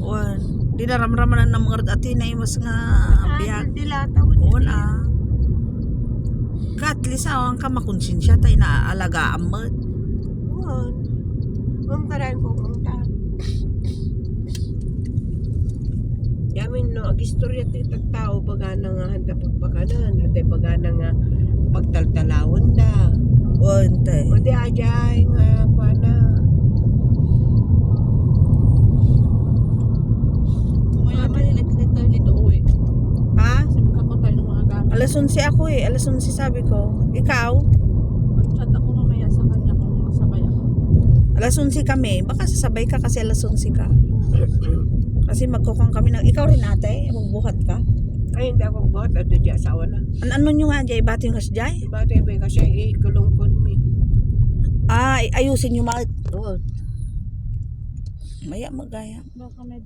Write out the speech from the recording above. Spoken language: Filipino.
Wan, di na ramramanan na mga ati na imas nga biyak. Dilataw Wan Ka at least awang ka makonsensya tayo na alagaan mo. Wan. Karain ko kung ta. Yamin no, agistorya ti tagtao baga na nga handa pagpakanan, handa baga na nga pagtaltalawon da. Wan tay. O di ajay nga pana. Kaya malilit-lit tayo dito uwi. Ha? Kasi magkakot tayo ng mga gamit. Alas 11 ako eh. Alas 11 sabi ko. Ikaw? Mag-chat ako mamaya sa kanya kung masabay ako. Alas 11 kami. Baka sasabay ka kasi alas 11 ka. Kasi magkukang kami ng... Ikaw rin ate? Magbuhat ka? Ay hindi ako buhat at di asawa na. Ano nyo nga dyan? Bati yung kasjay? Bate ba kasi ikulungkon mi. Ah, ayusin nyo mga... Oo. Maya magaya. Baka may